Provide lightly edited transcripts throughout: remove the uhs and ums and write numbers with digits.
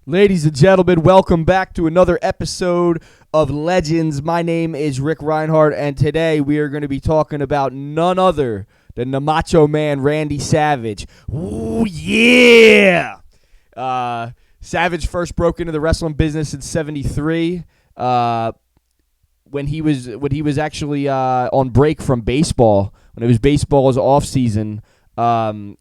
Ladies and gentlemen, welcome back to another episode of Legends. My name is Rick Reinhardt, and today we are going to be talking about none other than the Macho Man, Randy Savage. Ooh, yeah! Savage first broke into the wrestling business in '73 when he was actually on break from baseball. When it was baseball's off season,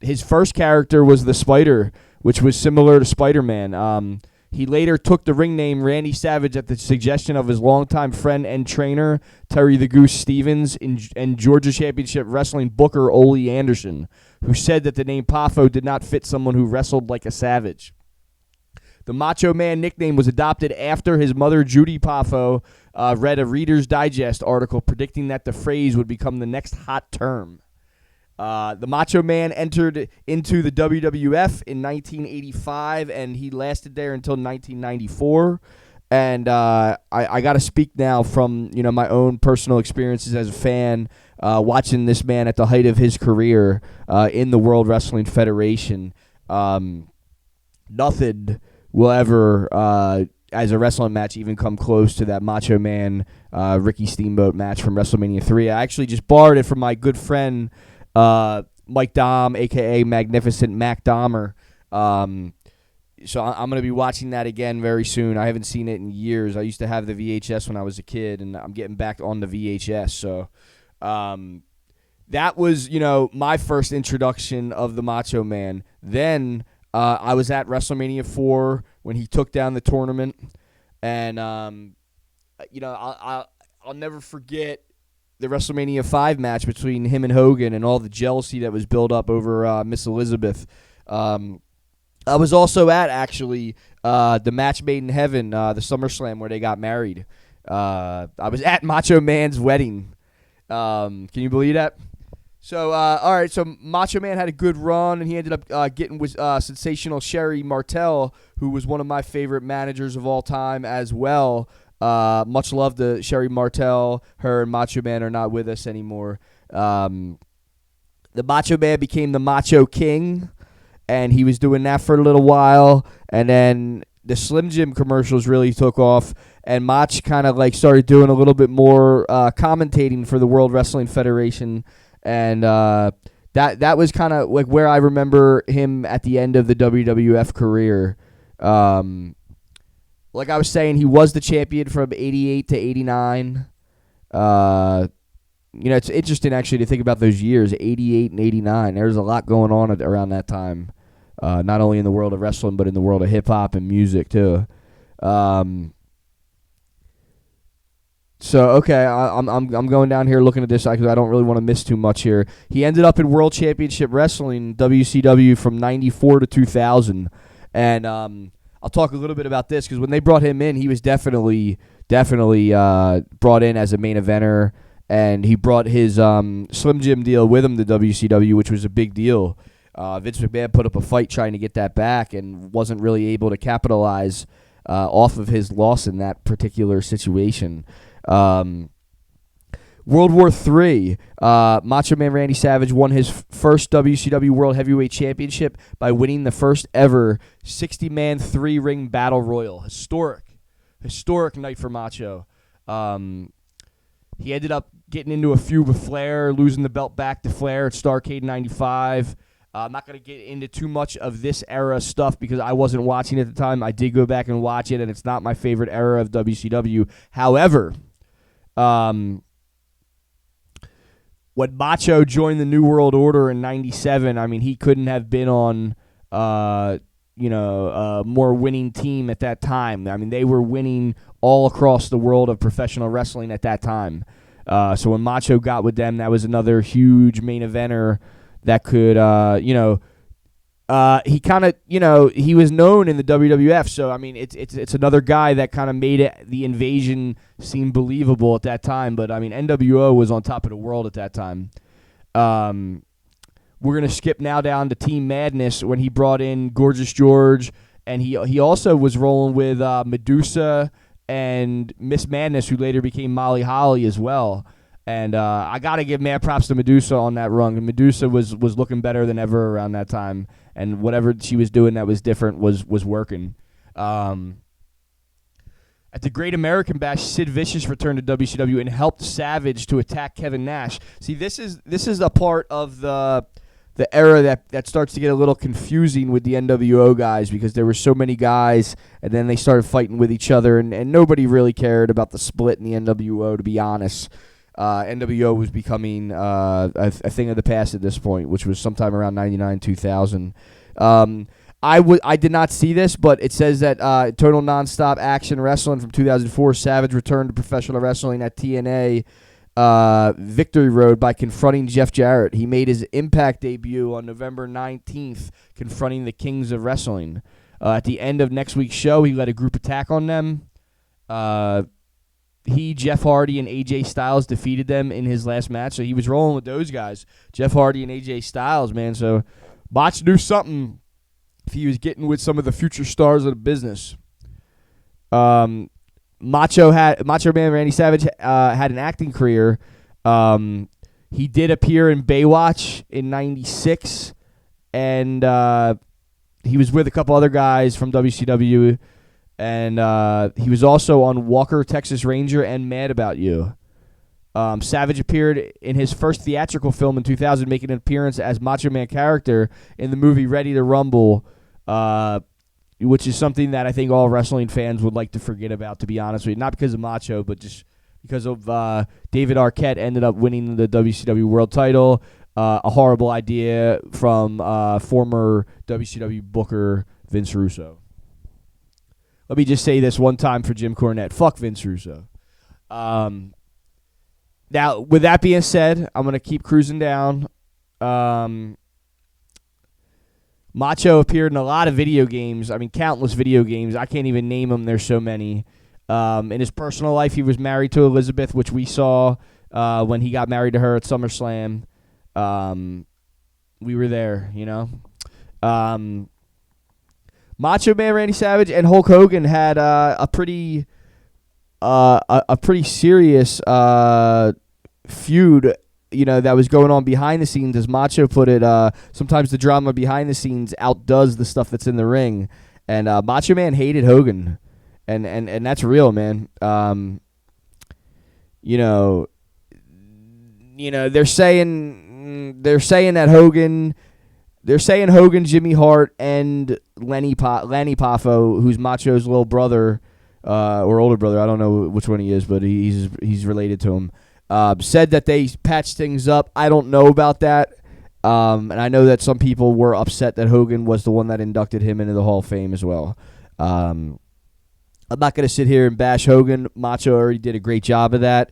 his first character was the Spider, which was similar to Spider-Man. He later took the ring name Randy Savage at the suggestion of his longtime friend and trainer, Terry the Goose Stevens, and Georgia Championship Wrestling booker Ole Anderson, who said that the name Poffo did not fit someone who wrestled like a savage. The Macho Man nickname was adopted after his mother, Judy Poffo, read a Reader's Digest article predicting that the phrase would become the next hot term. The Macho Man entered into the WWF in 1985, and he lasted there until 1994. And I got to speak now from my own personal experiences as a fan, watching this man at the height of his career in the World Wrestling Federation. Nothing will ever, as a wrestling match, even come close to that Macho Man Ricky Steamboat match from WrestleMania 3. I actually just borrowed it from my good friend Mike Dom, a.k.a. Magnificent Mac Dahmer. So I'm going to be watching that again very soon. I haven't seen it in years. I used to have the VHS when I was a kid, and I'm getting back on the VHS. So that was, my first introduction of the Macho Man. Then I was at WrestleMania 4 when he took down the tournament. And, I'll never forget the WrestleMania 5 match between him and Hogan and all the jealousy that was built up over Miss Elizabeth. I was also at, actually, the match made in heaven, the SummerSlam where they got married. I was at Macho Man's wedding. Can you believe that? So, all right, so Macho Man had a good run, and he ended up getting with sensational Sherry Martel, who was one of my favorite managers of all time as well. Much love to Sherry Martel. Her and Macho Man are not with us anymore. The Macho Man became the Macho King, and he was doing that for a little while. And then the Slim Jim commercials really took off, and Mach kind of started doing a little bit more commentating for the World Wrestling Federation. And that was kind of where I remember him at the end of the WWF career. Like I was saying, he was the champion from 88 to 89. It's interesting, actually, to think about those years, 88 and 89. There's a lot going on around that time, not only in the world of wrestling, but in the world of hip-hop and music, too. So, okay, I'm going down here looking at this because I don't really want to miss too much here. He ended up in World Championship Wrestling, WCW, from 94 to 2000. And I'll talk a little bit about this because when they brought him in, he was definitely brought in as a main eventer, and he brought his Slim Jim deal with him to WCW, which was a big deal. Vince McMahon put up a fight trying to get that back and wasn't really able to capitalize off of his loss in that particular situation. World War III, Macho Man Randy Savage won his first WCW World Heavyweight Championship by winning the first ever 60-man 3-ring battle royal. Historic night for Macho. He ended up getting into a feud with Flair, losing the belt back to Flair at Starrcade 95. I'm not going to get into too much of this era stuff because I wasn't watching at the time. I did go back and watch it, and it's not my favorite era of WCW. However, when Macho joined the New World Order in 97, I mean, he couldn't have been on, a more winning team at that time. I mean, they were winning all across the world of professional wrestling at that time. So when Macho got with them, that was another huge main eventer that could, he kind of, he was known in the WWF. So, I mean, it's another guy that kind of made the invasion seem believable at that time. But, I mean, NWO was on top of the world at that time. We're going to skip now down to Team Madness when he brought in Gorgeous George. And he also was rolling with Medusa and Miss Madness, who later became Molly Holly as well. And I got to give mad props to Medusa on that run. Medusa was looking better than ever around that time. And whatever she was doing that was different was working. At the Great American Bash, Sid Vicious returned to WCW and helped Savage to attack Kevin Nash. See, this is a part of the era that starts to get a little confusing with the NWO guys, because there were so many guys, and then they started fighting with each other, and nobody really cared about the split in the NWO, to be honest. NWO was becoming a thing of the past at this point, which was sometime around 99, 2000. I did not see this, but it says that Total Nonstop Action Wrestling from 2004, Savage returned to professional wrestling at TNA Victory Road by confronting Jeff Jarrett. He made his Impact debut on November 19th, confronting the Kings of Wrestling. At the end of next week's show, he led a group attack on them. He, Jeff Hardy, and AJ Styles defeated them in his last match, so he was rolling with those guys, Jeff Hardy and AJ Styles, man. So Botch knew something if he was getting with some of the future stars of the business. Macho Man Randy Savage had an acting career. He did appear in Baywatch in '96, and he was with a couple other guys from WCW, and he was also on Walker, Texas Ranger, and Mad About You. Savage appeared in his first theatrical film in 2000, making an appearance as Macho Man character in the movie Ready to Rumble, which is something that I think all wrestling fans would like to forget about, to be honest with you. Not because of Macho, but just because of David Arquette ended up winning the WCW World title. A horrible idea from former WCW booker Vince Russo. Let me just say this one time for Jim Cornette. Fuck Vince Russo. Now, with that being said, I'm going to keep cruising down. Macho appeared in a lot of video games. I mean, countless video games. I can't even name them. There's so many. In his personal life, he was married to Elizabeth, which we saw when he got married to her at SummerSlam. We were there, you know. Macho Man Randy Savage and Hulk Hogan had a pretty serious feud, you know, that was going on behind the scenes. As Macho put it, sometimes the drama behind the scenes outdoes the stuff that's in the ring. And Macho Man hated Hogan, and that's real, man. You know, they're saying that Hogan. They're saying Hogan, Jimmy Hart, and Lenny Poffo, who's Macho's little brother or older brother. I don't know which one he is, but he's related to him. Said that they patched things up. I don't know about that. And I know that some people were upset that Hogan was the one that inducted him into the Hall of Fame as well. I'm not going to sit here and bash Hogan. Macho already did a great job of that.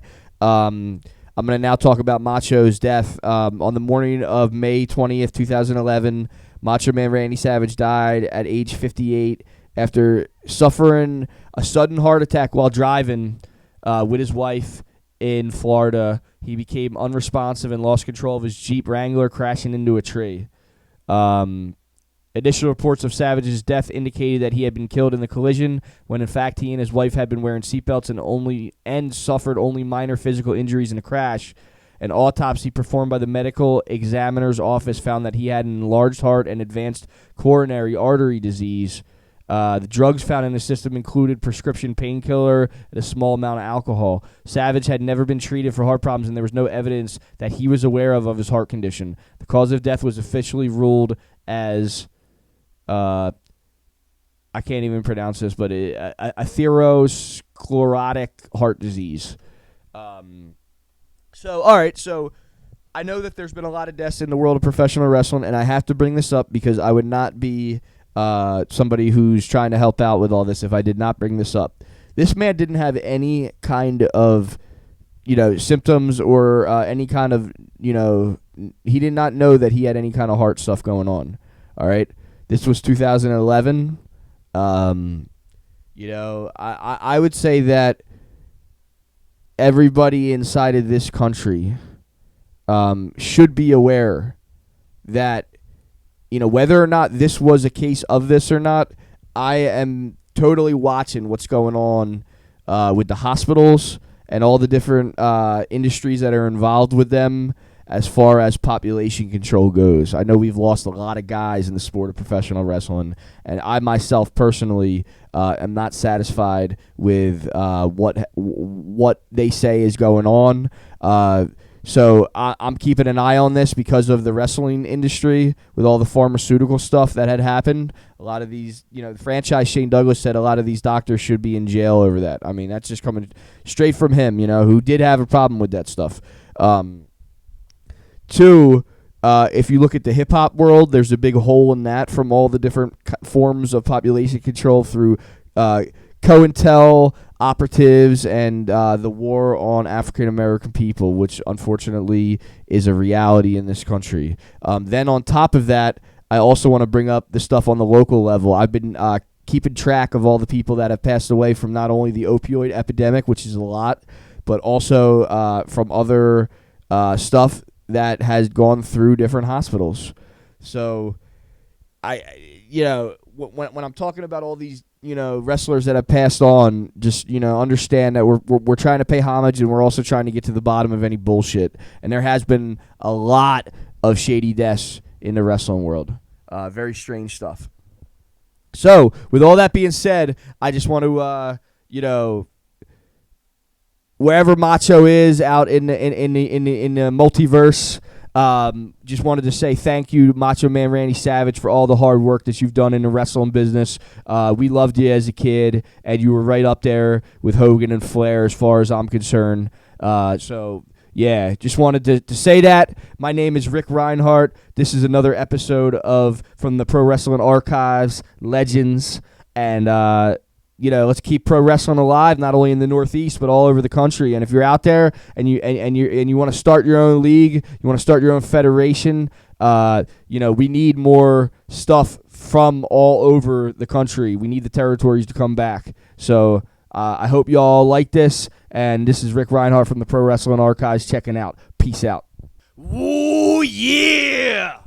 I'm going to now talk about Macho's death. On the morning of May 20th, 2011, Macho Man Randy Savage died at age 58 after suffering a sudden heart attack while driving with his wife in Florida. He became unresponsive and lost control of his Jeep Wrangler, crashing into a tree. Initial reports of Savage's death indicated that he had been killed in the collision, when in fact he and his wife had been wearing seatbelts and suffered only minor physical injuries in the crash. An autopsy performed by the medical examiner's office found that he had an enlarged heart and advanced coronary artery disease. The drugs found in the system included prescription painkiller and a small amount of alcohol. Savage had never been treated for heart problems, and there was no evidence that he was aware of his heart condition. The cause of death was officially ruled as I can't even pronounce this, but atherosclerotic heart disease. So I know that there's been a lot of deaths in the world of professional wrestling, and I have to bring this up because I would not be somebody who's trying to help out with all this if I did not bring this up. This man didn't have any kind of, symptoms or any kind of, he did not know that he had any kind of heart stuff going on. All right. This was 2011. I would say that everybody inside of this country should be aware that, whether or not this was a case of this or not, I am totally watching what's going on with the hospitals and all the different industries that are involved with them. as far as population control goes. I know we've lost a lot of guys in the sport of professional wrestling, and I myself personally am not satisfied with what they say is going on. So I'm keeping an eye on this because of the wrestling industry with all the pharmaceutical stuff that had happened. A lot of these, the franchise Shane Douglas said a lot of these doctors should be in jail over that. I mean, that's just coming straight from him, who did have a problem with that stuff. Two, if you look at the hip-hop world, there's a big hole in that from all the different forms of population control through COINTEL, operatives, and the war on African-American people, which unfortunately is a reality in this country. Then on top of that, I also want to bring up the stuff on the local level. I've been keeping track of all the people that have passed away from not only the opioid epidemic, which is a lot, but also from other stuff that has gone through different hospitals. So, when I'm talking about all these, wrestlers that have passed on, just, understand that we're trying to pay homage, and we're also trying to get to the bottom of any bullshit. And there has been a lot of shady deaths in the wrestling world. Very strange stuff. So, with all that being said, I just want to, wherever Macho is out in the multiverse, just wanted to say thank you, Macho Man Randy Savage, for all the hard work that you've done in the wrestling business. We loved you as a kid, and you were right up there with Hogan and Flair as far as I'm concerned. Yeah, just wanted to say that. My name is Rick Reinhardt. This is another episode from the Pro Wrestling Archives, Legends, and let's keep pro wrestling alive, not only in the Northeast but all over the country. And if you're out there and you want to start your own league, you want to start your own federation, we need more stuff from all over the country. We need the territories to come back. So I hope you all like this. And this is Rick Reinhardt from the Pro Wrestling Archives checking out. Peace out. Ooh, yeah!